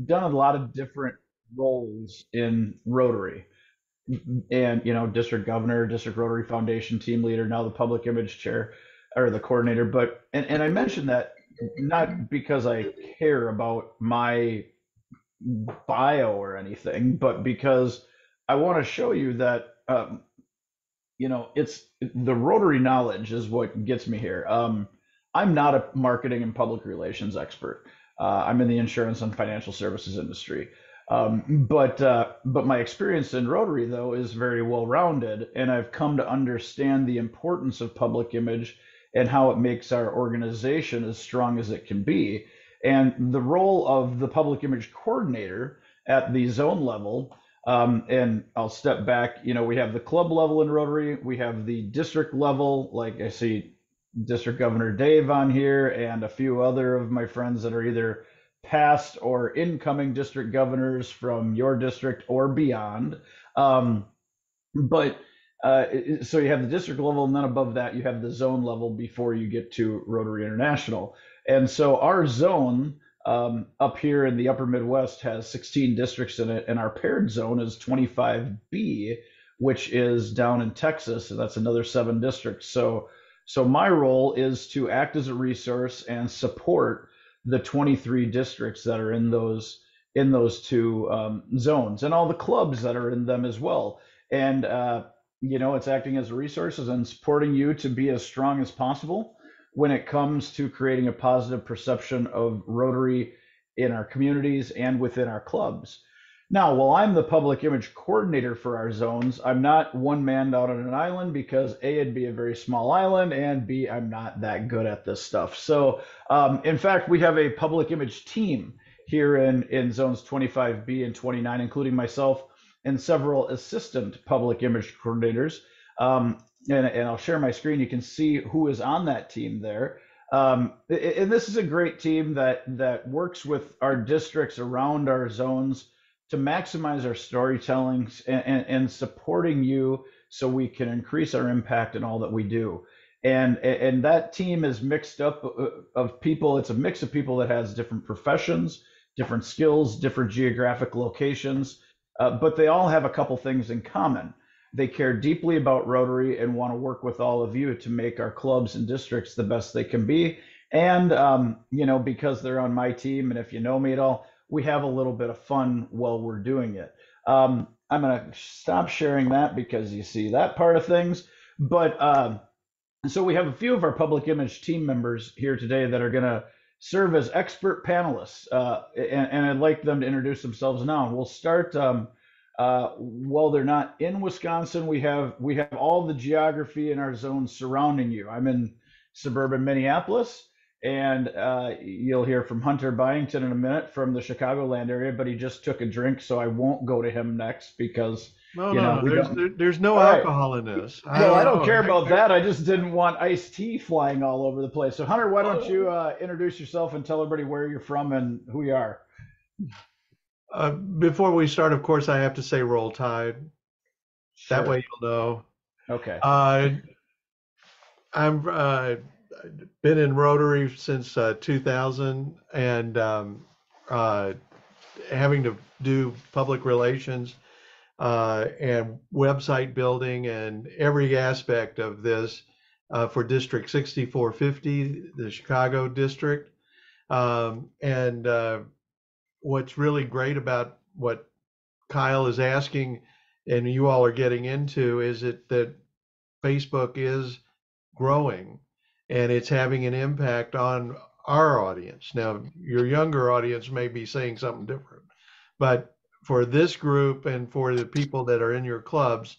done a lot of different roles in Rotary, and district governor, district Rotary Foundation team leader, now the public image chair or the coordinator. But and I mentioned that not because I care about my bio or anything, but because I want to show you that it's the Rotary knowledge is what gets me here. I'm not a marketing and public relations expert. I'm in the insurance and financial services industry. But my experience in Rotary though is very well rounded, and I've come to understand the importance of public image and how it makes our organization as strong as it can be. And the role of the public image coordinator at the zone level, and I'll step back. We have the club level in Rotary. We have the district level. Like I see District Governor Dave on here, and a few other of my friends that are either past or incoming district governors from your district or beyond. Um, but so you have the district level, and then above that, you have the zone level before you get to Rotary International. And so our zone up here in the upper Midwest has 16 districts in it, and our paired zone is 25B, which is down in Texas, and that's another 7 districts. So my role is to act as a resource and support the 23 districts that are in those two zones, and all the clubs that are in them as well. And it's acting as a resources and supporting you to be as strong as possible when it comes to creating a positive perception of Rotary in our communities and within our clubs. Now, while I'm the public image coordinator for our zones, I'm not one man out on an island because A, it'd be a very small island, and B, I'm not that good at this stuff. So, in fact, we have a public image team here in zones 25B and 29, including myself and several assistant public image coordinators. And I'll share my screen. You can see who is on that team there. And this is a great team that works with our districts around our zones to maximize our storytelling and supporting you so we can increase our impact in all that we do. And that team is mixed up of people. It's a mix of people that has different professions, different skills, different geographic locations, but they all have a couple things in common. They care deeply about Rotary and want to work with all of you to make our clubs and districts the best they can be. And, because they're on my team, and if you know me at all, we have a little bit of fun while we're doing it. I'm going to stop sharing that because you see that part of things. But so we have a few of our public image team members here today that are going to serve as expert panelists, and I'd like them to introduce themselves now. And we'll start. While they're not in Wisconsin, we have all the geography in our zone surrounding you. I'm in suburban Minneapolis, and you'll hear from Hunter Byington in a minute from the Chicagoland area, but he just took a drink, so I won't go to him next because No, no, no. we don't. There's no All right. alcohol in this. I No, don't I don't know. care about that. I just didn't want iced tea flying all over the place. So Hunter, why don't you introduce yourself and tell everybody where you're from and who you are? Before we start, of course, I have to say roll tide. That Sure. way you'll know. Okay. Uh, I'm been in Rotary since 2000, and having to do public relations and website building and every aspect of this for District 6450, the Chicago district. And what's really great about what Kyle is asking and you all are getting into is that Facebook is growing and it's having an impact on our audience. Now, your younger audience may be saying something different, but for this group and for the people that are in your clubs,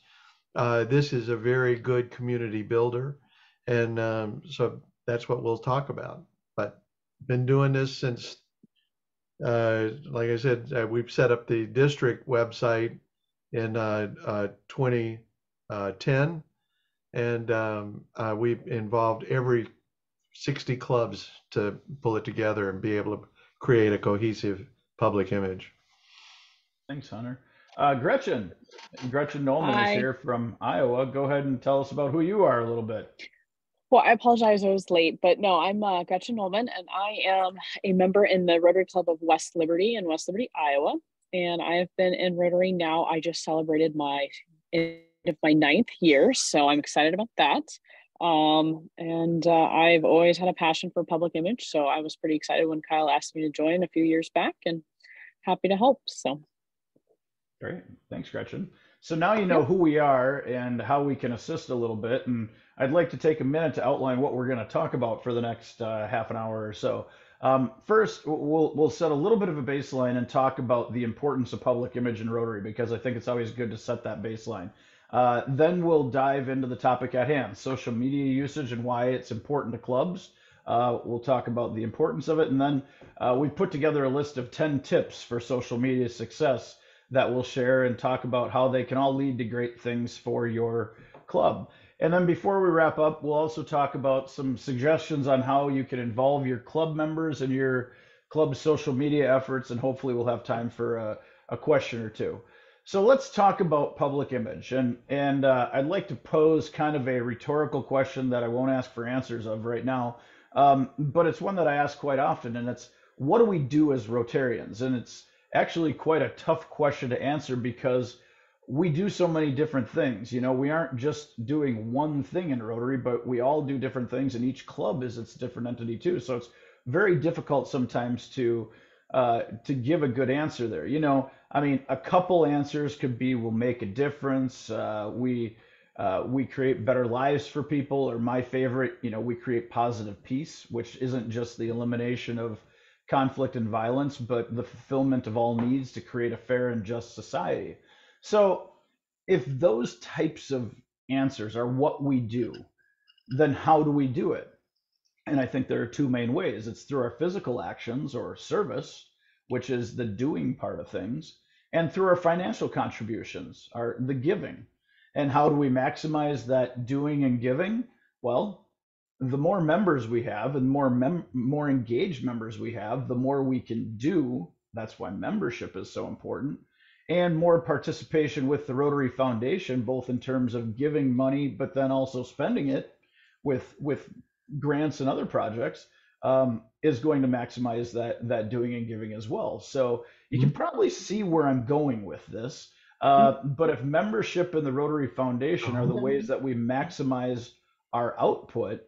this is a very good community builder. And so that's what we'll talk about. But been doing this since, like I said, we've set up the district website in 2010, and we've involved every 60 clubs to pull it together and be able to create a cohesive public image. Thanks, Hunter. Gretchen. Gretchen Nolan is Hi. here from Iowa. Go ahead and tell us about who you are a little bit. Well, I apologize I was late, but no, I'm Gretchen Ullman, and I am a member in the Rotary Club of West Liberty in West Liberty, Iowa. And I have been in Rotary now. I just celebrated my end of my ninth year, so I'm excited about that. And I've always had a passion for public image, so I was pretty excited when Kyle asked me to join a few years back, and happy to help. So, Great. Thanks, Gretchen. So now you know yep. who we are and how we can assist a little bit. And I'd like to take a minute to outline what we're going to talk about for the next half an hour or so. First, we'll set a little bit of a baseline and talk about the importance of public image in Rotary because I think it's always good to set that baseline. Then we'll dive into the topic at hand, social media usage and why it's important to clubs. We'll talk about the importance of it, and then we put together a list of 10 tips for social media success that we'll share and talk about how they can all lead to great things for your club. And then before we wrap up, we'll also talk about some suggestions on how you can involve your club members in your club's social media efforts, and hopefully we'll have time for a question or two. So let's talk about public image, and I'd like to pose kind of a rhetorical question that I won't ask for answers of right now, but it's one that I ask quite often, and it's what do we do as Rotarians? And it's actually quite a tough question to answer because we do so many different things. You know, we aren't just doing one thing in Rotary, but we all do different things, and each club is its different entity too. So it's very difficult sometimes to give a good answer there. You know, I mean, a couple answers could be we'll make a difference. We create better lives for people, or my favorite, you know, we create positive peace, which isn't just the elimination of conflict and violence, but the fulfillment of all needs to create a fair and just society. So, if those types of answers are what we do, then how do we do it? And I think there are two main ways. It's through our physical actions or service, which is the doing part of things, and through our financial contributions, the giving. And how do we maximize that doing and giving? Well, the more members we have and more engaged members we have, the more we can do. That's why membership is so important. And more participation with the Rotary Foundation, both in terms of giving money, but then also spending it with grants and other projects, is going to maximize that doing and giving as well. So you can Mhm. probably see where I'm going with this. But if membership in the Rotary Foundation are the ways that we maximize our output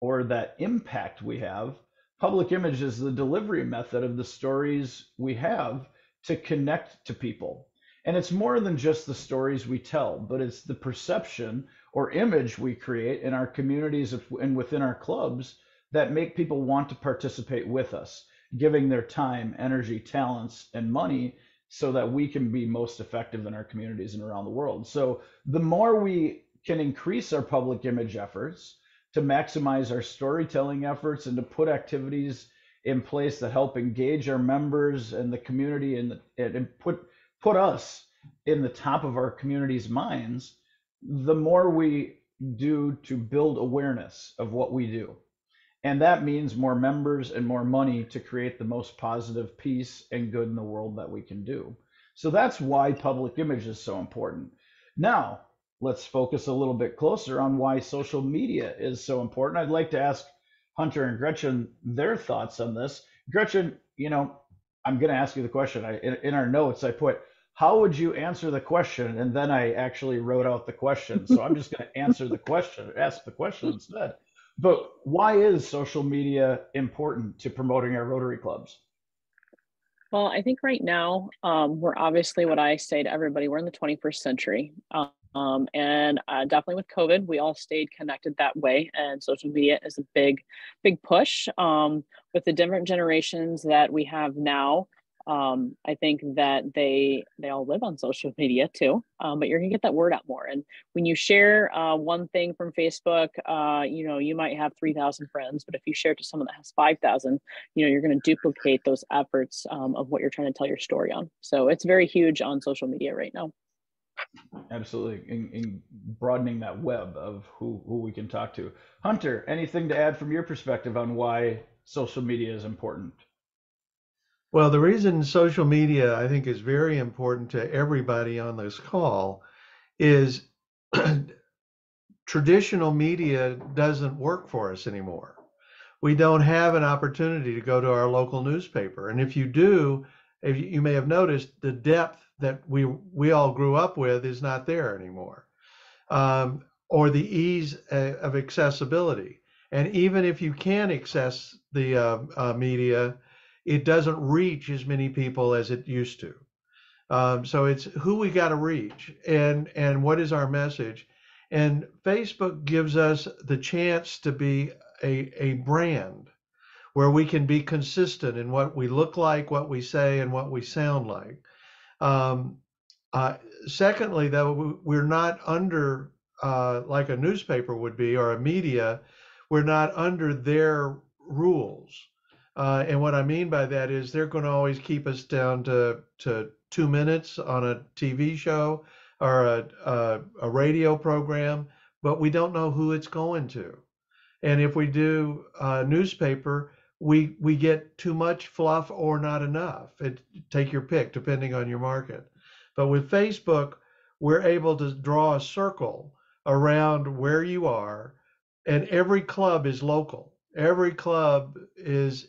or that impact we have, public image is the delivery method of the stories we have to connect to people. And it's more than just the stories we tell, but it's the perception or image we create in our communities and within our clubs that make people want to participate with us, giving their time, energy, talents, and money so that we can be most effective in our communities and around the world. So the more we can increase our public image efforts, to maximize our storytelling efforts and to put activities in place that help engage our members and the community and put us in the top of our community's minds, the more we do to build awareness of what we do. And that means more members and more money to create the most positive peace and good in the world that we can do. So that's why public image is so important. Now, let's focus a little bit closer on why social media is so important. I'd like to ask Hunter and Gretchen their thoughts on this. Gretchen, you know, I'm going to ask you the question. In our notes, I put, how would you answer the question? And then I actually wrote out the question. So I'm just going to ask the question instead. But why is social media important to promoting our Rotary clubs? Well, I think right now, we're obviously what I say to everybody, we're in the 21st century. And definitely with COVID, we all stayed connected that way. And social media is a big push. With the different generations that we have now, I think that they all live on social media too. But you're gonna get that word out more. And when you share one thing from Facebook, you might have 3,000 friends, but if you share it to someone that has 5,000, you're going to duplicate those efforts of what you're trying to tell your story on. So it's very huge on social media right now. Absolutely, in broadening that web of who we can talk to. Hunter, anything to add from your perspective on why social media is important? Well, the reason social media, I think, is very important to everybody on this call is traditional media doesn't work for us anymore. We don't have an opportunity to go to our local newspaper. And if you do, if you may have noticed, the depth that we all grew up with is not there anymore, or the ease of accessibility. And even if you can access the media, it doesn't reach as many people as it used to. So it's who we got to reach, and what is our message. And Facebook gives us the chance to be a brand where we can be consistent in what we look like, what we say, and what we sound like. Um, uh, Secondly, though, we're not under, like a newspaper would be or a media, we're not under their rules. And what I mean by that is they're going to always keep us down to 2 minutes on a TV show or a radio program, but we don't know who it's going to. And if we do a newspaper, we get too much fluff or not enough. Take your pick, depending on your market. But with Facebook, we're able to draw a circle around where you are, and every club is local. Every club is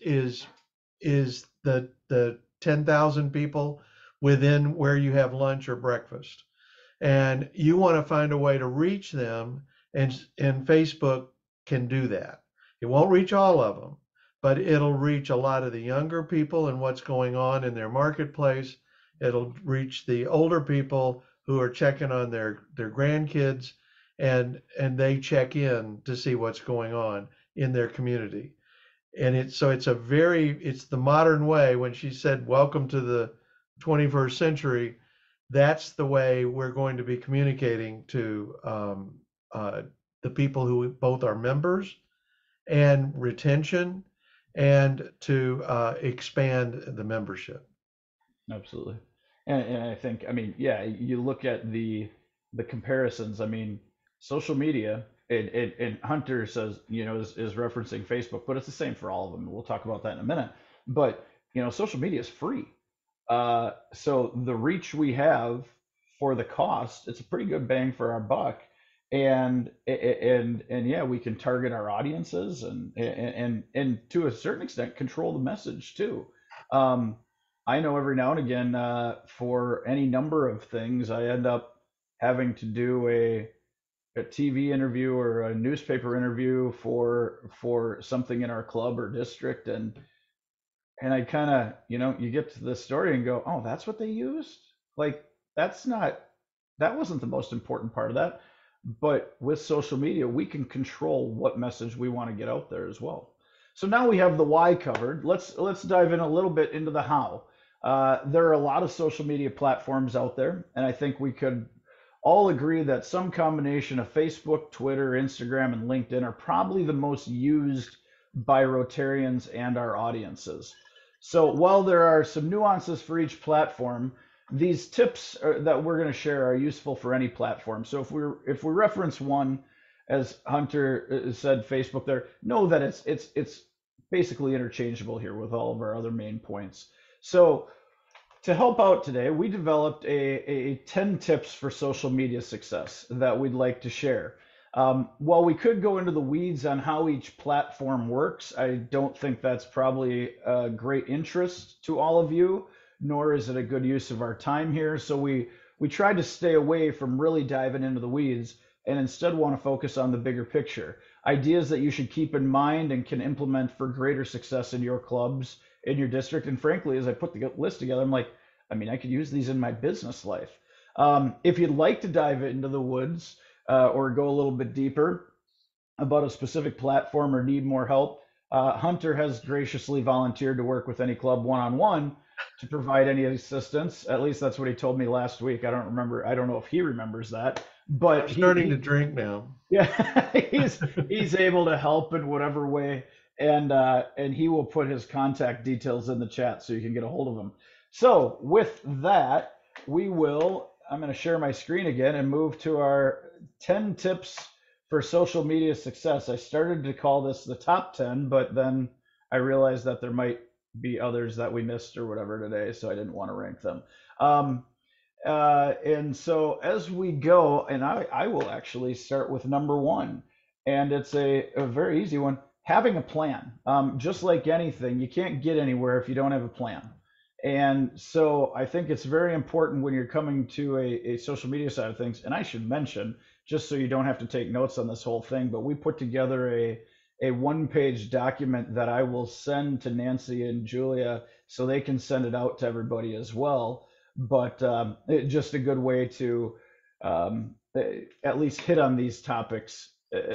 the 10,000 people within where you have lunch or breakfast, and you want to find a way to reach them, and Facebook can do that. It won't reach all of them, but it'll reach a lot of the younger people and what's going on in their marketplace. It'll reach the older people who are checking on their grandkids, and they check in to see what's going on in their community. And it's the modern way. When she said welcome to the 21st century, that's the way we're going to be communicating to the people who both are members and retention, and to expand the membership. Absolutely. And I think, I mean, yeah, you look at the comparisons. I mean, social media, and Hunter says, is referencing Facebook, but it's the same for all of them. We'll talk about that in a minute. But, social media is free. So the reach we have for the cost, it's a pretty good bang for our buck. And yeah, we can target our audiences and to a certain extent control the message too. Um, I know every now and again, for any number of things, I end up having to do a TV interview or a newspaper interview for something in our club or district, and I kind of, you get to the story and go, oh, that's what they used? Like, that's not, that wasn't the most important part of that. But with social media, we can control what message we want to get out there as well. So now we have the why covered. Let's dive in a little bit into the how. There are a lot of social media platforms out there, and I think we could all agree that some combination of Facebook, Twitter, Instagram, and LinkedIn are probably the most used by Rotarians and our audiences. So while there are some nuances for each platform, these tips that we're going to share are useful for any platform. So if we reference one, as Hunter said, Facebook, there, know that it's basically interchangeable here with all of our other main points. So to help out today, we developed a 10 tips for social media success that we'd like to share. While we could go into the weeds on how each platform works, I don't think that's probably a great interest to all of you, nor is it a good use of our time here. So we tried to stay away from really diving into the weeds and instead want to focus on the bigger picture. Ideas that you should keep in mind and can implement for greater success in your clubs, in your district. And frankly, as I put the list together, I'm like, I mean, I could use these in my business life. If you'd like to dive into the woods or go a little bit deeper about a specific platform or need more help, Hunter has graciously volunteered to work with any club one-on-one to provide any assistance. At least that's what he told me last week. I don't remember. I don't know if he remembers that, but I'm starting to drink now. yeah, he's able to help in whatever way, and he will put his contact details in the chat so you can get a hold of him. So with that, I'm going to share my screen again and move to our 10 tips for social media success. I started to call this the top 10, but then I realized that there might be others that we missed or whatever today, so I didn't want to rank them. And so as we go, and I will actually start with number one, and it's a very easy one. Having a plan. Just like anything, you can't get anywhere if you don't have a plan. And so I think it's very important when you're coming to a social media side of things. And I should mention, just so you don't have to take notes on this whole thing, but we put together a one-page document that I will send to Nancy and Julia so they can send it out to everybody as well. But just a good way to at least hit on these topics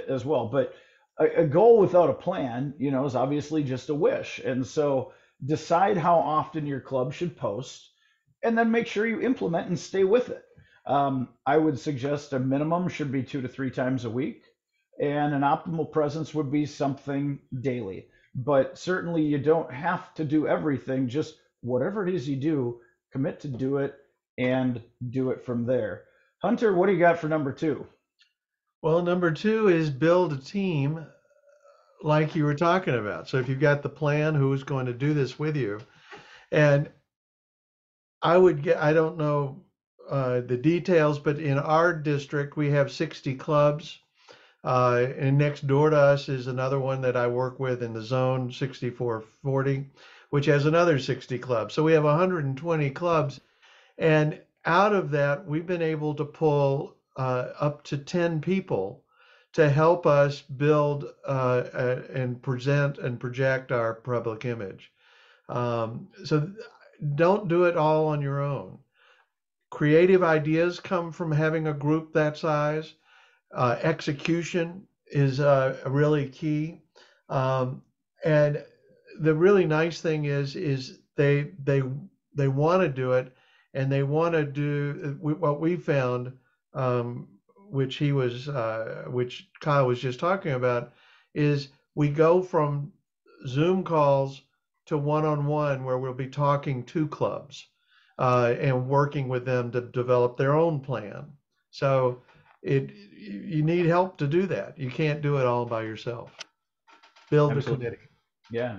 as well. But a goal without a plan, is obviously just a wish. And so decide how often your club should post, and then make sure you implement and stay with it. I would suggest a minimum should be 2 to 3 times a week, and an optimal presence would be something daily. But certainly, you don't have to do everything. Just whatever it is you do, commit to do it and do it from there. Hunter, what do you got for number two? Well, number two is build a team like you were talking about. So if you've got the plan, who's going to do this with you? And I don't know the details, but in our district, we have 60 clubs. And next door to us is another one that I work with in the zone 6440, which has another 60 clubs. So we have 120 clubs. And out of that, we've been able to pull up to 10 people to help us build and present and project our public image. So don't do it all on your own. Creative ideas come from having a group that size. Execution is really key. And the really nice thing is they want to do it, and they want to do what we found, which which Kyle was just talking about, is we go from Zoom calls to one-on-one where we'll be talking to clubs and working with them to develop their own plan. So you need help to do that. You can't do it all by yourself. Build a Absolutely. committee. Yeah.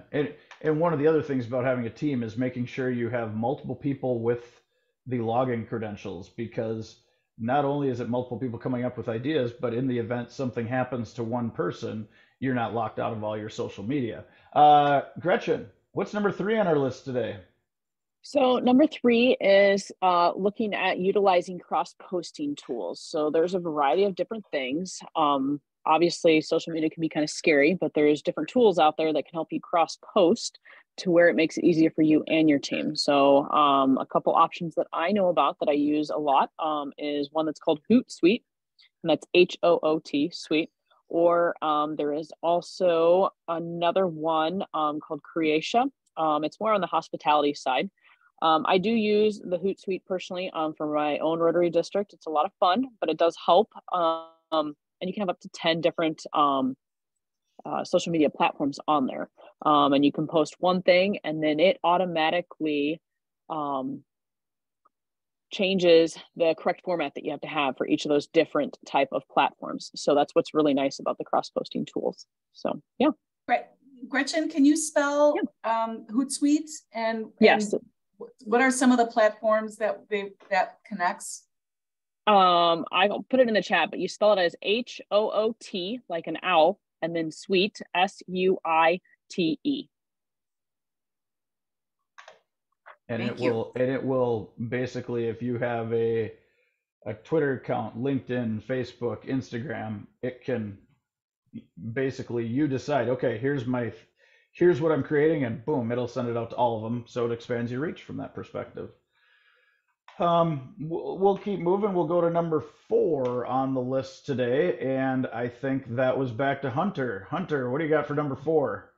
And one of the other things about having a team is making sure you have multiple people with the login credentials, because not only is it multiple people coming up with ideas, but in the event something happens to one person, you're not locked out of all your social media. Gretchen, what's number three on our list today? So number three is looking at utilizing cross-posting tools. So there's a variety of different things. Obviously, social media can be kind of scary, but there's different tools out there that can help you cross-post to where it makes it easier for you and your team. So a couple options that I know about that I use a lot is one that's called Hootsuite, and that's Hoot Suite. Or there is also another one called Creatia. It's more on the hospitality side. I do use the Hootsuite personally for my own Rotary district. It's a lot of fun, but it does help. And you can have up to 10 different social media platforms on there. And you can post one thing, and then it automatically changes the correct format that you have to have for each of those different type of platforms. So that's what's really nice about the cross-posting tools. So, yeah. Right. Gretchen, can you spell Hootsuite Yes. What are some of the platforms that connects? I'll put it in the chat, but you spell it as Hoot, like an owl, and then suite, Suite. And Thank it will basically, if you have a Twitter account, LinkedIn, Facebook, Instagram, it can basically, you decide, okay, here's what I'm creating, and boom, it'll send it out to all of them. So it expands your reach from that perspective. We'll keep moving. We'll go to number four on the list today, and I think that was back to Hunter. Hunter, what do you got for number four?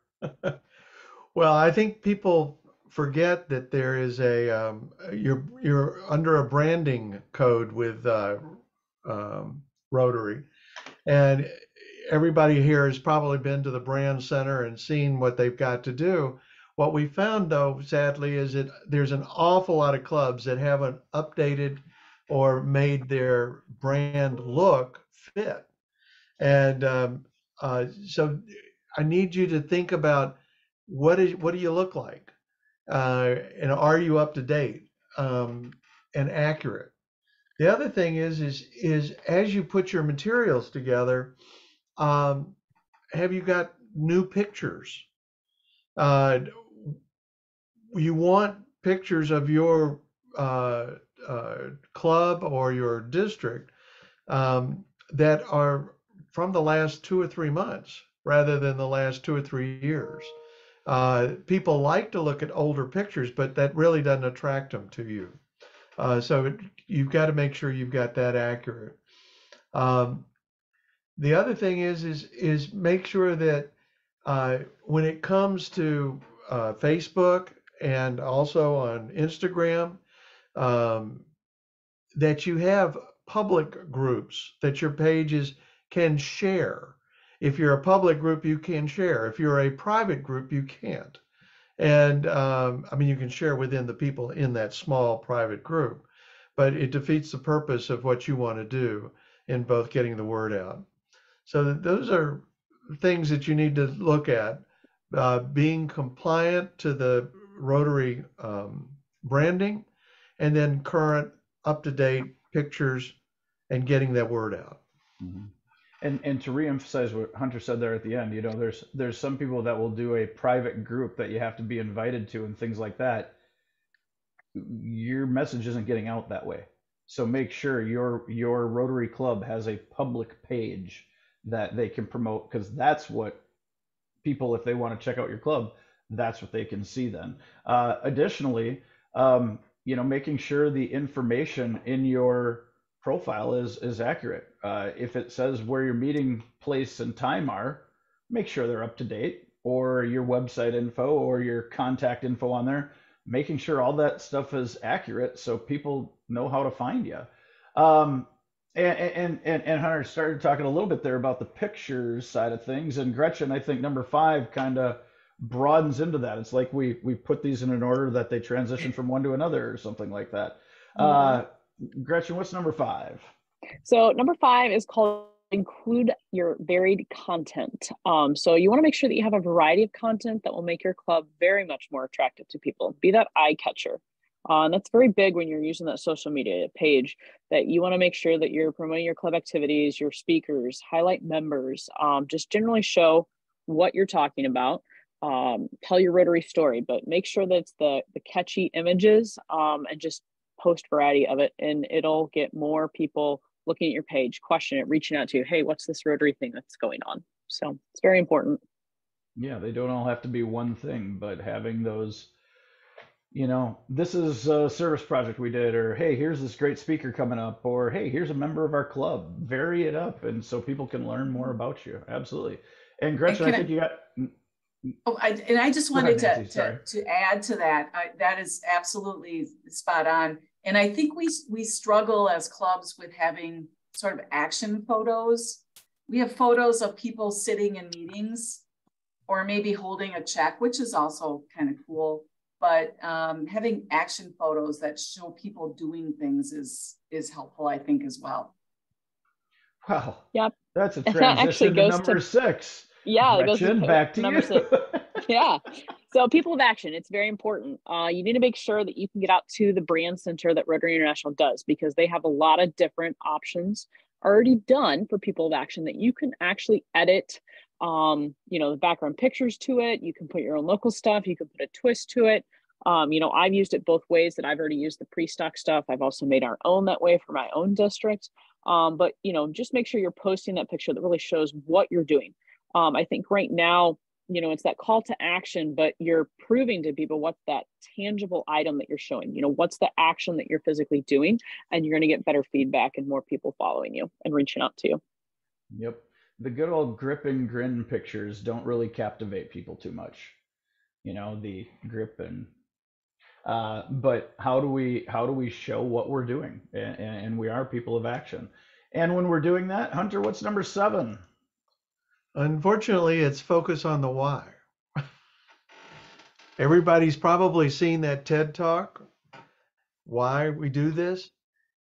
Well, I think people forget that there is you're under a branding code with Rotary, and everybody here has probably been to the brand center and seen what they've got to do. What we found, though, sadly, is that there's an awful lot of clubs that haven't updated or made their brand look fit. And so I need you to think about what do you look like? And are you up to date and accurate? The other thing is as you put your materials together, have you got new pictures? Uh, you want pictures of your club or your district that are from the last 2 or 3 months rather than the last 2 or 3 years. People like to look at older pictures, but that really doesn't attract them to you. You've got to make sure you've got that accurate. Um, the other thing is make sure that when it comes to Facebook and also on Instagram, um, that you have public groups that your pages can share. If you're a public group, you can share. If you're a private group, you can't. And I mean, you can share within the people in that small private group, but it defeats the purpose of what you want to do in both getting the word out. So those are things that you need to look at. Being compliant to the Rotary branding, and then current, up-to-date pictures, and getting that word out. Mm-hmm. And to reemphasize what Hunter said there at the end, there's some people that will do a private group that you have to be invited to and things like that. Your message isn't getting out that way. So make sure your Rotary Club has a public page that they can promote, because that's what people, if they want to check out your club, that's what they can see then. Additionally, making sure the information in your profile is accurate. If it says where your meeting place and time are, make sure they're up to date, or your website info or your contact info on there, making sure all that stuff is accurate so people know how to find you. Um, and Hunter started talking a little bit there about the pictures side of things, and Gretchen, I think number 5 kind of broadens into that. It's like we put these in an order that they transition from one to another or something like that. Gretchen, what's number 5? So number 5 is called include your varied content. So you want to make sure that you have a variety of content that will make your club very much more attractive to people. Be that eye catcher. And that's very big when you're using that social media page, that you want to make sure that you're promoting your club activities, your speakers, highlight members, just generally show what you're talking about. Tell your Rotary story, but make sure that it's the catchy images, and just post variety of it, and it'll get more people looking at your page, question it, reaching out to you. Hey, what's this Rotary thing that's going on? So it's very important. Yeah, they don't all have to be one thing, but having those, this is a service project we did, or hey, here's this great speaker coming up, or hey, here's a member of our club. Vary it up, and so people can learn more about you. Absolutely. And Gretchen, I think you got. I just wanted ahead, to add to that. That is absolutely spot on. And I think we struggle as clubs with having sort of action photos. We have photos of people sitting in meetings or maybe holding a check, which is also kind of cool. But having action photos that show people doing things is helpful, I think, as well. Wow. Yep. That's a transition to number 6. Yeah, Gretchen, it goes to back to number you. 6. Yeah. So people of action, it's very important. You need to make sure that you can get out to the brand center that Rotary International does, because they have a lot of different options already done for people of action that you can actually edit, the background pictures to it. You can put your own local stuff. You can put a twist to it. I've used it both ways. That I've already used the pre-stock stuff. I've also made our own that way for my own district. But just make sure you're posting that picture that really shows what you're doing. I think right now, it's that call to action, but you're proving to people what's that tangible item that you're showing, what's the action that you're physically doing, and you're going to get better feedback and more people following you and reaching out to you. Yep. The good old grip and grin pictures don't really captivate people too much. The grip and, but how do we show what we're doing? And we are people of action. And when we're doing that, Hunter, what's number 7? Unfortunately, it's focus on the why. Everybody's probably seen that TED Talk, why we do this.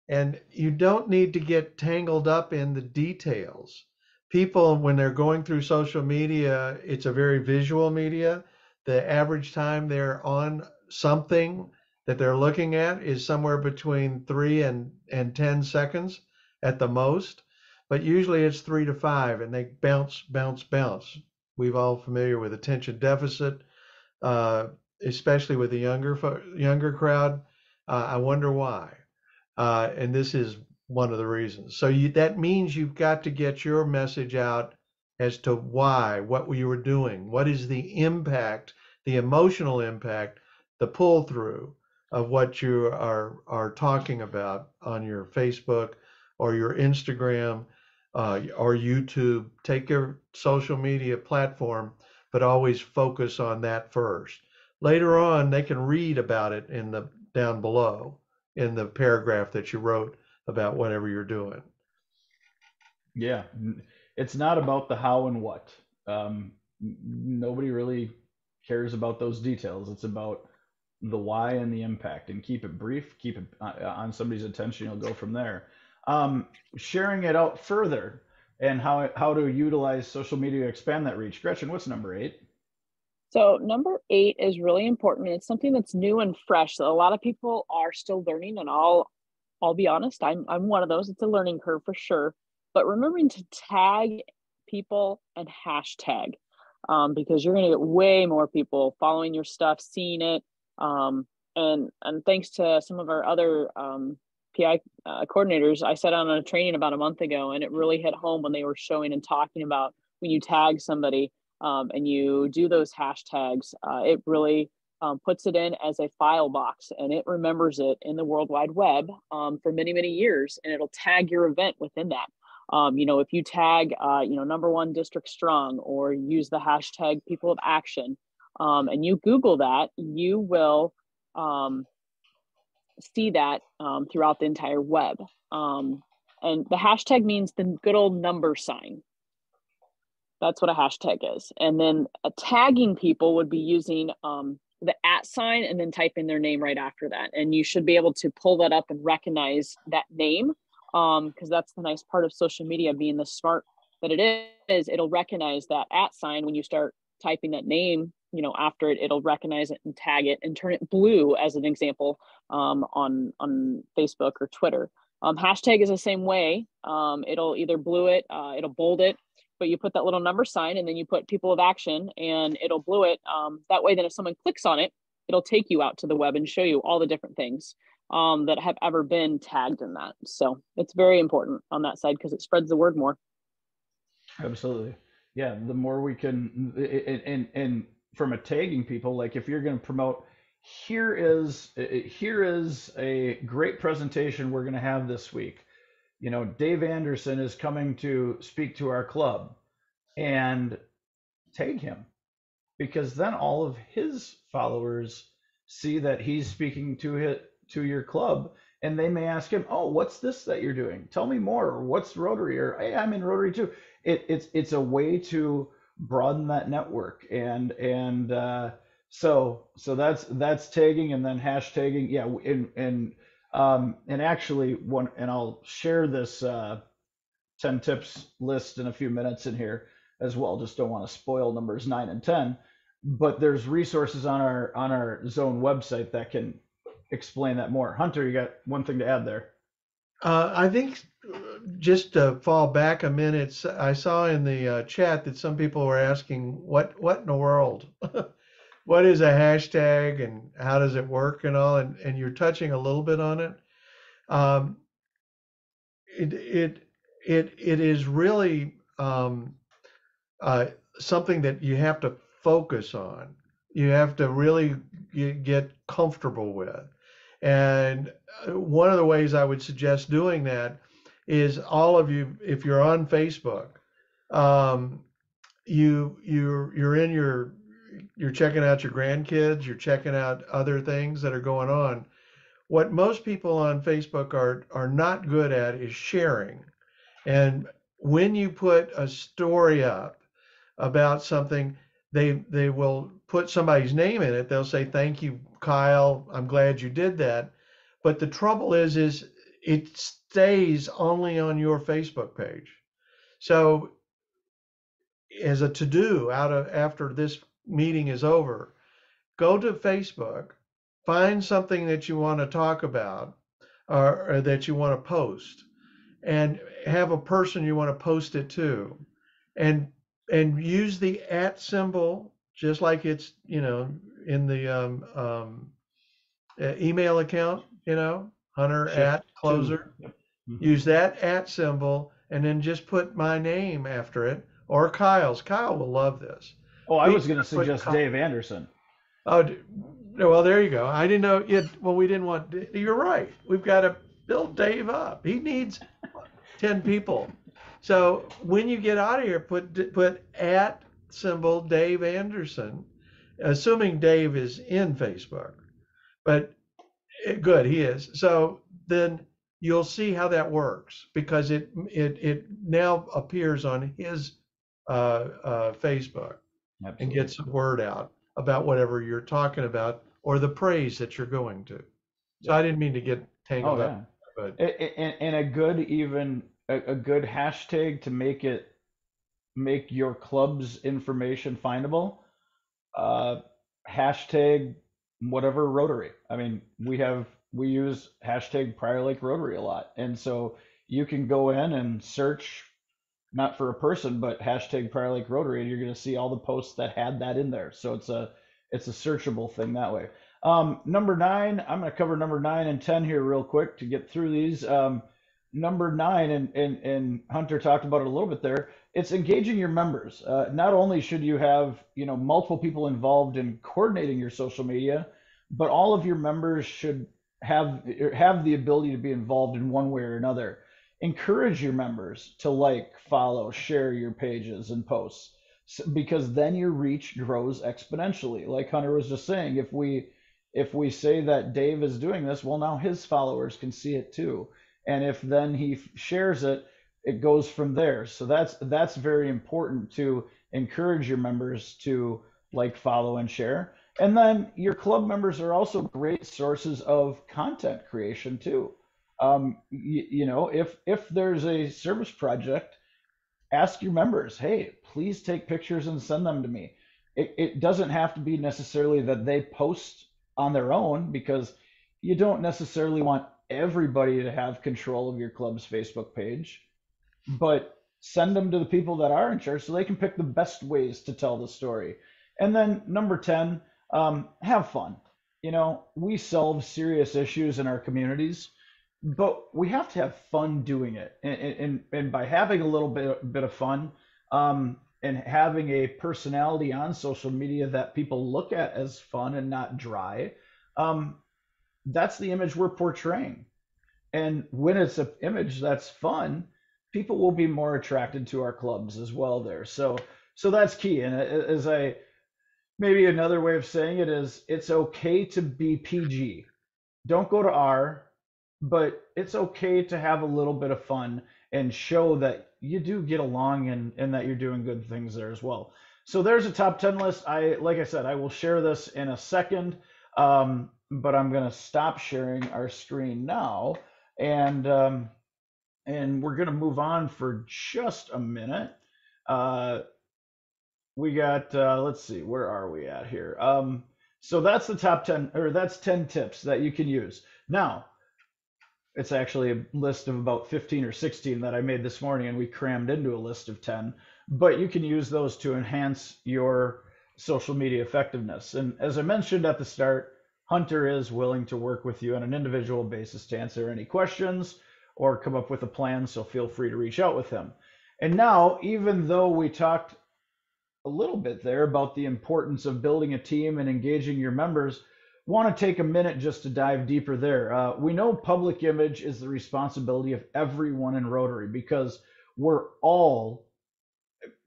And you don't need to get tangled up in the details. People, when they're going through social media, it's a very visual media. The average time they're on something that they're looking at is somewhere between 3 and 10 seconds at the most, but usually it's 3 to 5, and they bounce, bounce, bounce. We've all familiar with attention deficit, uh, especially with the younger crowd. I wonder why, and this is one of the reasons. So that means you've got to get your message out as to why, what you were doing, what is the impact, the emotional impact, the pull through of what you are talking about on your Facebook or your Instagram or YouTube. Take your social media platform, but always focus on that first. Later on, they can read about it in the down below in the paragraph that you wrote about whatever you're doing. Yeah, it's not about the how and what. Nobody really cares about those details. It's about the why and the impact, and keep it brief, keep it on somebody's attention. You'll go from there. Sharing it out further and how to utilize social media to expand that reach. Gretchen, what's number 8? So number 8 is really important. It's something that's new and fresh that a lot of people are still learning, and I'll be honest, I'm one of those. It's a learning curve for sure. But remembering to tag people and hashtag, because you're going to get way more people following your stuff, seeing it. And thanks to some of our other PI coordinators, I sat on a training about a month ago, and it really hit home when they were showing and talking about when you tag somebody and you do those hashtags, it really puts it in as a file box, and it remembers it in the World Wide Web for many, many years, and it'll tag your event within that. If you tag, #1 District Strong, or use the hashtag People of Action, and you Google that, you will see that throughout the entire web. And the hashtag means the good old number sign. That's what a hashtag is. And then tagging people would be using the @ sign and then type in their name right after that. And you should be able to pull that up and recognize that name, because that's the nice part of social media, being the smart that it is. It'll recognize that @ sign when you start typing that name, after it, it'll recognize it and tag it and turn it blue, as an example, on Facebook or Twitter. Hashtag is the same way. It'll either blue it, it'll bold it, but you put that little number sign and then you put People of Action and it'll blue it. That way, then if someone clicks on it, it'll take you out to the web and show you all the different things that have ever been tagged in that. So it's very important on that side because it spreads the word more. Absolutely. Yeah, the more we can, and from a tagging people, like if you're going to promote, here is a great presentation we're going to have this week. Dave Anderson is coming to speak to our club, and tag him, because then all of his followers see that he's speaking to your club, and they may ask him, "Oh, what's this that you're doing? Tell me more." Or "What's Rotary?" Or "Hey, I'm in Rotary too." It's a way to broaden that network, and so that's tagging, and then hashtagging. Yeah, and actually and I'll share this 10 tips list in a few minutes in here as well. Just don't want to spoil numbers 9 and 10, but there's resources on our zone website that can explain that more. Hunter, you got one thing to add there? I think just to fall back a minute, I saw in the chat that some people were asking, what in the world? What is a hashtag and how does it work and all? And you're touching a little bit on it. It is really something that you have to focus on. You have to really get comfortable with. And one of the ways I would suggest doing that is, all of you, if you're on Facebook, you're checking out your grandkids, you're checking out other things that are going on. What most people on Facebook are not good at is sharing. And when you put a story up about something, they will put somebody's name in it. They'll say, "Thank you, Kyle. I'm glad you did that." But the trouble is it stays only on your Facebook page. So as a to-do after this meeting is over, go to Facebook find something that you want to talk about, or that you want to post, and have a person you want to post it to, and use the @ symbol just like it's, in the email account, Hunter Shift @ two. closer. Yep. Mhm. Use that @ symbol and then just put my name after it, or Kyle's. Kyle will love this. Oh, I We was going to put suggest Dave Anderson. Oh, well, there you go. I didn't know it. Well, we didn't want. You're right. We've got to build Dave up. He needs 10 people. So when you get out of here, put @ symbol Dave Anderson, assuming Dave is in Facebook. But good, he is. So then you'll see how that works, because it now appears on his Facebook and Absolutely. gets the word out about whatever you're talking about or the praise that you're going to. So I didn't mean to get tangled Oh, up, yeah. but And a good, even a good hashtag to make your club's information findable. Hashtag whatever Rotary. I mean, we use hashtag Prior Lake Rotary a lot, and so you can go in and search, not for a person, but hashtag Prior Lake Rotary, and you're going to see all the posts that had that in there. So it's a searchable thing that way. Number 9, I'm going to cover number 9 and 10 here real quick to get through these. Number 9, and Hunter talked about it a little bit there. It's engaging your members. Not only should you have multiple people involved in coordinating your social media, but all of your members should have the ability to be involved in one way or another. Encourage your members to like, follow, share your pages and posts, because then your reach grows exponentially. Like Hunter was just saying, if we say that Dave is doing this, well, now his followers can see it too. And if then he shares it, it goes from there. So that's very important, to encourage your members to like, follow, and share. And then your club members are also great sources of content creation too. If there's a service project, ask your members, hey, please take pictures and send them to me. It doesn't have to be necessarily that they post on their own, because you don't necessarily want everybody to have control of your club's Facebook page, but send them to the people that are in charge so they can pick the best ways to tell the story. And then number 10, have fun. We solve serious issues in our communities, but we have to have fun doing it. And by having a little bit of fun, and having a personality on social media that people look at as fun and not dry, that's the image we're portraying. And when it's an image that's fun, people will be more attracted to our clubs as well there. So that's key. And as maybe another way of saying it is, it's okay to be PG. Don't go to R, but it's okay to have a little bit of fun and show that you do get along, and that you're doing good things there as well. So there's a top 10 list. Like I said, I will share this in a second, but I'm going to stop sharing our screen now, and we're going to move on for just a minute. We got, let's see, where are we at here? So that's the top 10, or that's 10 tips that you can use. Now, it's actually a list of about 15 or 16 that I made this morning, and we crammed into a list of 10, but you can use those to enhance your social media effectiveness. And as I mentioned at the start, Hunter is willing to work with you on an individual basis to answer any questions or come up with a plan, so feel free to reach out with him. And now, even though we talked a little bit there about the importance of building a team and engaging your members, want to take a minute just to dive deeper there. We know public image is the responsibility of everyone in Rotary, because we're all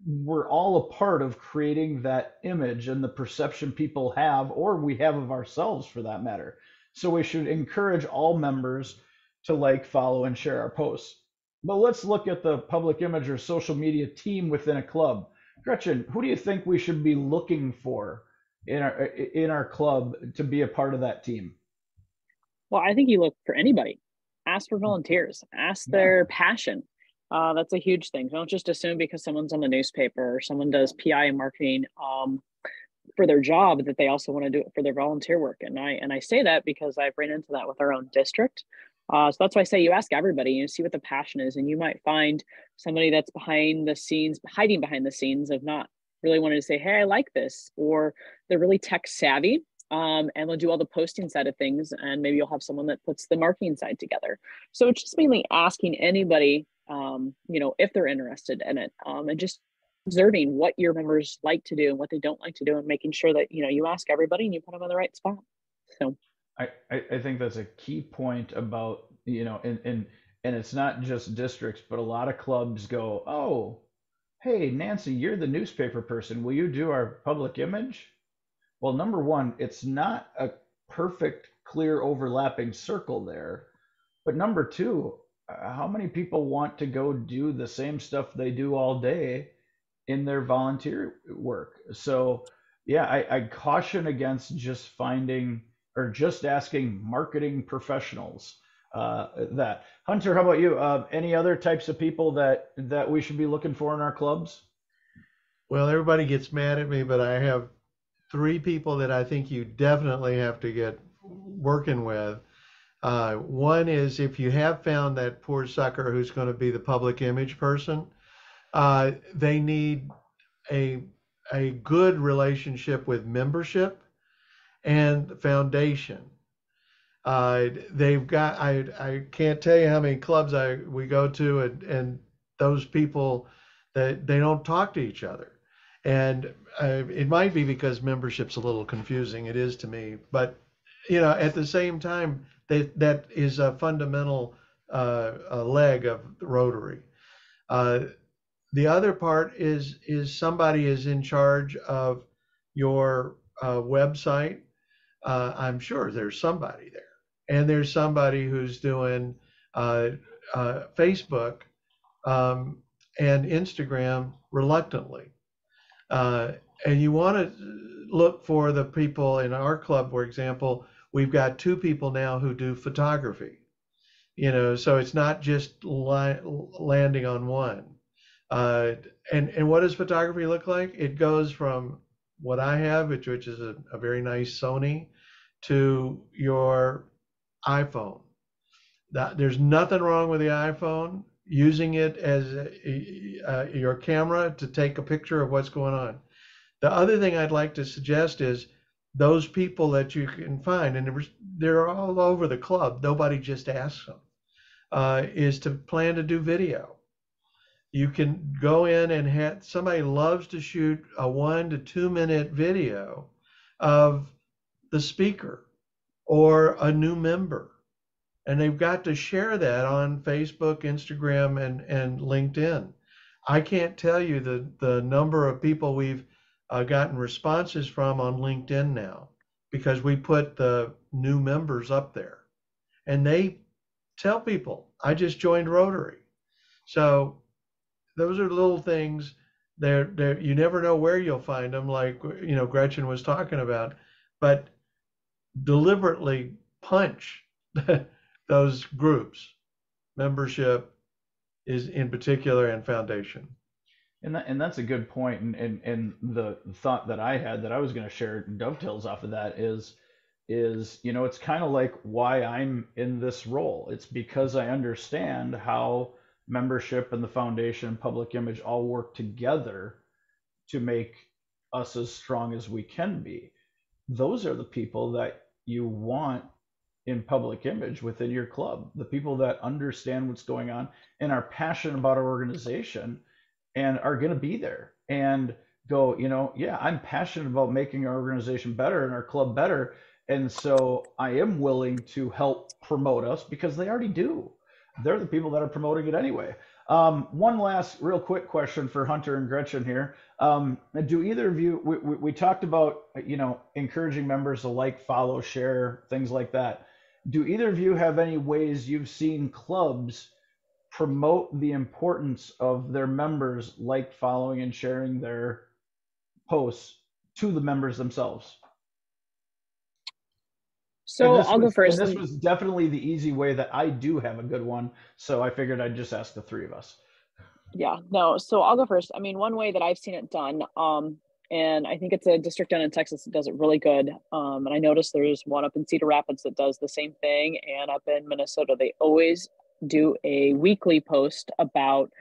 a part of creating that image and the perception people have, or we have of ourselves for that matter. So we should encourage all members to like, follow, and share our posts. But let's look at the public image or social media team within a club. Gretchen, who do you think we should be looking for in our club to be a part of that team? Well, I think you look for anybody. Ask for volunteers. Ask their passion. That's a huge thing. Don't just assume because someone's on the newspaper or someone does PI and marketing. for their job, that they also want to do it for their volunteer work. And I say that because I've ran into that with our own district. So that's why I say you ask everybody, you see what the passion is, and you might find somebody that's behind the scenes, hiding behind the scenes of not really wanting to say, hey, I like this, or they're really tech savvy. And they'll do all the posting side of things, and maybe you'll have someone that puts the marketing side together. So it's just mainly asking anybody, if they're interested in it, and just observing what your members like to do and what they don't like to do, and making sure that, you ask everybody and you put them in the right spot. So I think that's a key point about, and it's not just districts, but a lot of clubs go, oh, hey, Nancy, you're the newspaper person. Will you do our public image? Well, number one, it's not a perfect, clear, overlapping circle there. But number two, how many people want to go do the same stuff they do all day in their volunteer work? So, yeah, I caution against just finding or just asking marketing professionals that. Hunter, how about you? Any other types of people that we should be looking for in our clubs? Well, everybody gets mad at me, but I have three people that I think you definitely have to get working with. One is, if you have found that poor sucker who's going to be the public image person, they need a good relationship with membership and foundation. They've got, I can't tell you how many clubs we go to, and those people, that they don't talk to each other. And it might be because membership's a little confusing. It is to me, but at the same time, that is a fundamental a leg of Rotary. The other part is somebody is in charge of your website. I'm sure there's somebody there, and there's somebody who's doing Facebook and Instagram reluctantly. And you want to look for the people in our club, for example. We've got two people now who do photography, so it's not just landing on one. And what does photography look like? It goes from what I have, which is a very nice Sony, to your iPhone. There's nothing wrong with the iPhone. Using it as your camera to take a picture of what's going on. The other thing I'd like to suggest is those people that you can find, and they're all over the club, nobody just asks them, is to plan to do video. You can go in and somebody loves to shoot a 1 to 2 minute video of the speaker or a new member. And they've got to share that on Facebook, Instagram, and LinkedIn. I can't tell you the number of people we've gotten responses from on LinkedIn now, because we put the new members up there. And they tell people, I just joined Rotary. So those are little things. You never know where you'll find them, like Gretchen was talking about, but deliberately punch those groups, membership is in particular, and foundation. And that's a good point. And the thought that I had that I was going to share dovetails off of that is it's kind of like why I'm in this role. It's because I understand how membership and the foundation and public image all work together to make us as strong as we can be. Those are the people that you want in public image within your club, the people that understand what's going on and are passionate about our organization and are going to be there and go, yeah, I'm passionate about making our organization better and our club better. And so I am willing to help promote us because they already do. They're the people that are promoting it anyway. One last real quick question for Hunter and Gretchen here. Do either of you, we talked about, encouraging members to like, follow, share, things like that. Do either of you have any ways you've seen clubs promote the importance of their members like, following, and sharing their posts to the members themselves? So I'll go first. And this was definitely the easy way that I do have a good one. So I figured I'd just ask the three of us. Yeah, no, so I'll go first. I mean, one way that I've seen it done, And I think it's a district down in Texas that does it really good. And I noticed there's one up in Cedar Rapids that does the same thing. And up in Minnesota, they always do a weekly post about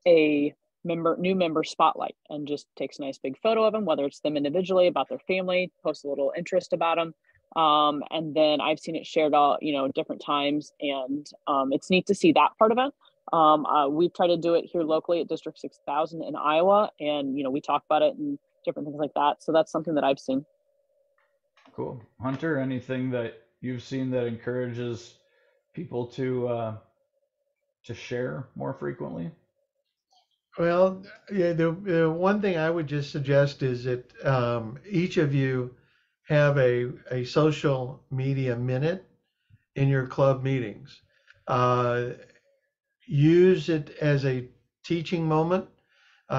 a new member spotlight, and just takes a nice big photo of them, whether it's them individually, about their family, post a little interest about them. And then I've seen it shared all, different times, and it's neat to see that part of it. We've tried to do it here locally at District 6000 in Iowa, and we talk about it and different things like that. So that's something that I've seen. Cool. Hunter, anything that you've seen that encourages people to share more frequently? Well, yeah, the one thing I would just suggest is that each of you have a social media minute in your club meetings. Use it as a teaching moment,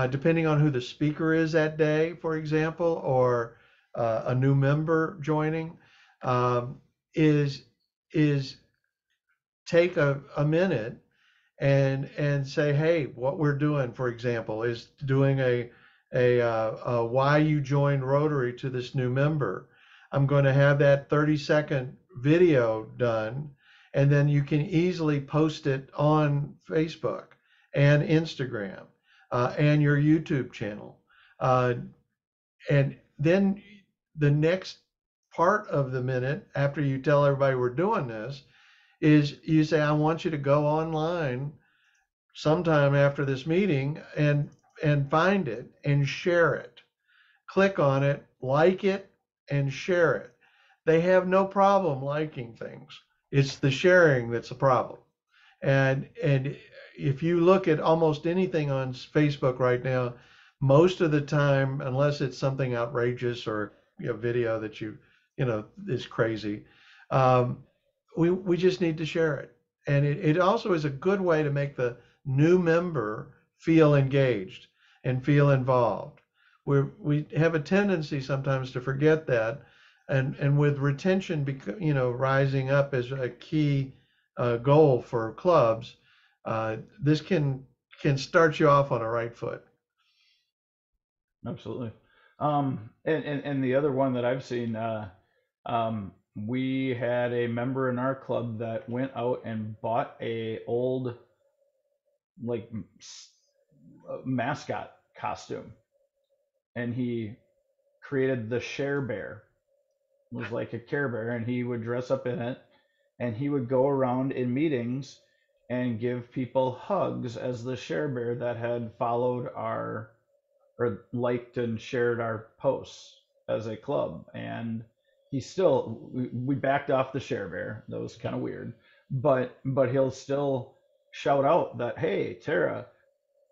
depending on who the speaker is that day, for example, or a new member joining. Is take a minute and say, hey, what we're doing, for example, is doing a why you joined Rotary to this new member. I'm going to have that 30-second video done, and then you can easily post it on Facebook and Instagram and your YouTube channel. And then the next part of the minute, after you tell everybody we're doing this, is you say, I want you to go online sometime after this meeting and find it and share it. Click on it, like it, and share it. They have no problem liking things. It's the sharing that's the problem. And if you look at almost anything on Facebook right now, most of the time, unless it's something outrageous or video that is crazy, we just need to share it. And it also is a good way to make the new member feel engaged and feel involved. We have a tendency sometimes to forget that, and with retention, rising up as a key goal for clubs, this can start you off on a right foot. Absolutely. And the other one that I've seen, we had a member in our club that went out and bought a old mascot costume, and he created the Share Bear. It was like a Care Bear, and he would dress up in it, and he would go around in meetings and give people hugs as the Share Bear that had followed or liked and shared our posts as a club. And we backed off the Share Bear. That was kind of weird, but he'll still shout out that, hey, Tara,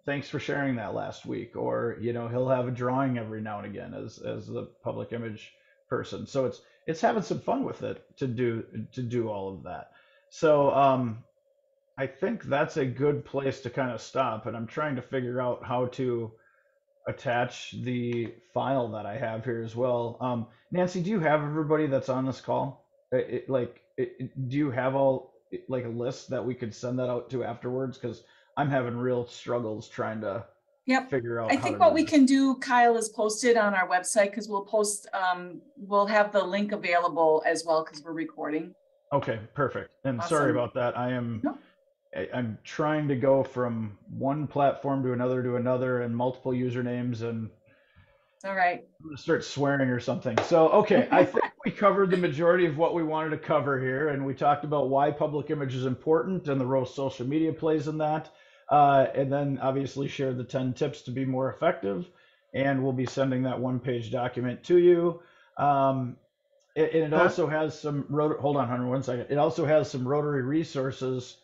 thanks for sharing that last week. Or he'll have a drawing every now and again as the public image person. So it's having some fun with it to do all of that. So I think that's a good place to kind of stop, and I'm trying to figure out how to attach the file that I have here as well. Nancy, do you have everybody that's on this call? Do you have all a list that we could send that out to afterwards? Because I'm having real struggles trying to figure out. I think what we can do, Kyle, is post it on our website, because we'll have the link available as well, because we're recording. Okay, perfect. And Awesome. Sorry about that. I'm trying to go from one platform to another and multiple usernames, and all right. I'm going to start swearing or something. So, okay, I think we covered the majority of what we wanted to cover here, and we talked about why public image is important and the role social media plays in that. And then obviously share the 10 tips to be more effective. And we'll be sending that one-page document to you. It also has some hold on, Hunter, 1 second. It also has some Rotary resources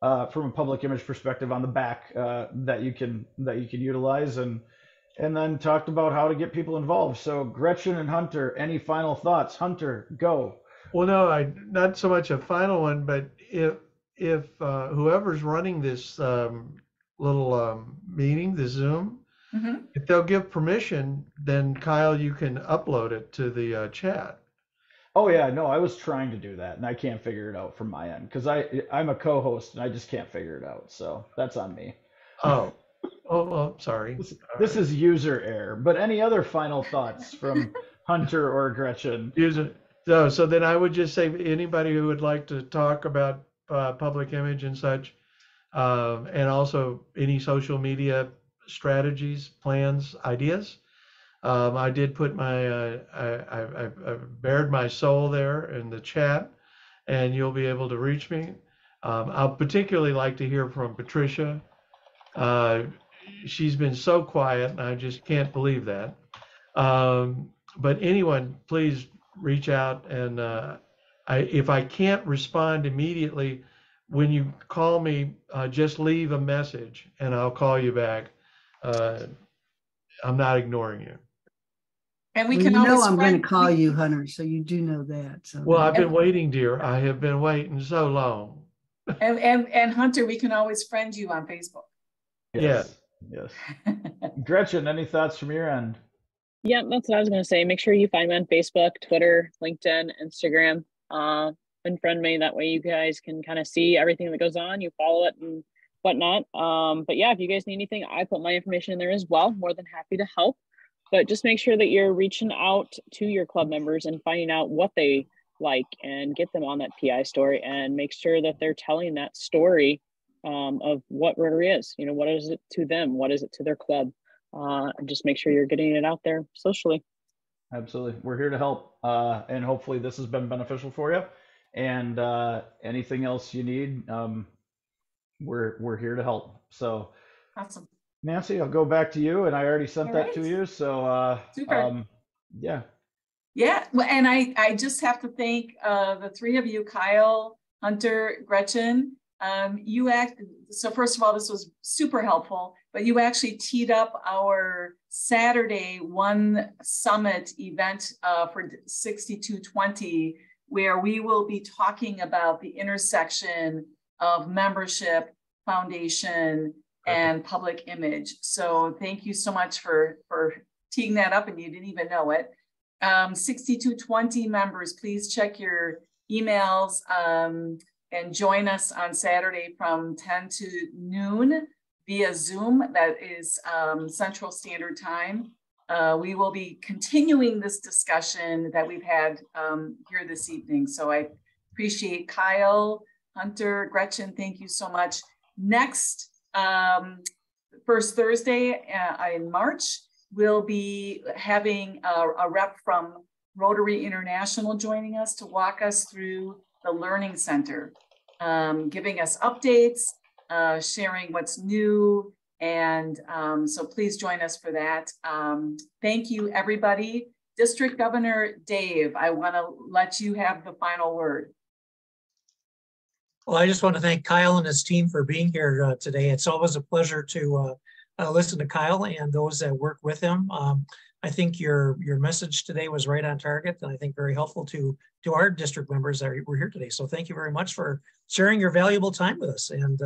from a public image perspective on the back that you can utilize, and then talked about how to get people involved. So Gretchen and Hunter, any final thoughts? Hunter, go. Well, no, not so much a final one, but if whoever's running this little meeting, the Zoom, if they'll give permission, then Kyle, you can upload it to the chat. Oh yeah, no, I was trying to do that and I can't figure it out from my end because I'm a co-host and I just can't figure it out. So that's on me. Oh, Sorry. This is user error. But any other final thoughts from Hunter or Gretchen? So then I would just say anybody who would like to talk about public image and such, and also any social media strategies, plans, ideas. I did put I bared my soul there in the chat, and you'll be able to reach me. I'll particularly like to hear from Patricia. She's been so quiet, and I just can't believe that. But anyone, please reach out, and if I can't respond immediately, when you call me, just leave a message, and I'll call you back. I'm not ignoring you. And we Well, can you know always I'm going friend- to call you, Hunter, so you do know that. So Well, I've been waiting, dear. I have been waiting so long. And Hunter, we can always friend you on Facebook. Yes. Gretchen, any thoughts from your end? Yeah, that's what I was going to say. Make sure you find me on Facebook, Twitter, LinkedIn, Instagram. And friend me. That way you guys can kind of see everything that goes on. You follow it and whatnot. But yeah, if you guys need anything, I put my information in there as well. More than happy to help. But just make sure that you're reaching out to your club members and finding out what they like and get them on that PI story, and make sure that they're telling that story of what Rotary is. You know, what is it to them? What is it to their club? And just make sure you're getting it out there socially. Absolutely. We're here to help. And hopefully this has been beneficial for you. And anything else you need, we're here to help. So Awesome. Nancy, I'll go back to you, and I already sent that to you. So Super. Yeah. Yeah, well, and I just have to thank the three of you, Kyle, Hunter, Gretchen. So first of all, this was super helpful, but you actually teed up our Saturday One Summit event for 6220, where we will be talking about the intersection of membership, foundation, and public image. So thank you so much for teeing that up, and you didn't even know it. 6220 members, please check your emails and join us on Saturday from 10 to noon via Zoom. That is Central Standard Time. We will be continuing this discussion that we've had here this evening. So I appreciate Kyle, Hunter, Gretchen, thank you so much. Next, first Thursday in March, we'll be having a rep from Rotary International joining us to walk us through the Learning Center, giving us updates, sharing what's new. And so please join us for that. Thank you, everybody. District Governor Dave, I want to let you have the final word. Well, I just want to thank Kyle and his team for being here today. It's always a pleasure to listen to Kyle and those that work with him. I think your message today was right on target, and I think very helpful to our district members that were here today. So thank you very much for sharing your valuable time with us, and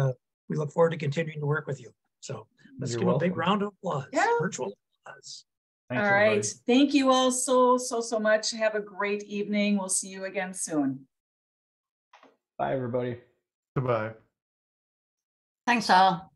we look forward to continuing to work with you. So let's give a big round of applause. Yeah. Virtual applause. Thanks, all right. everybody. Thank you all so much. Have a great evening. We'll see you again soon. Bye, everybody. Goodbye. Thanks all.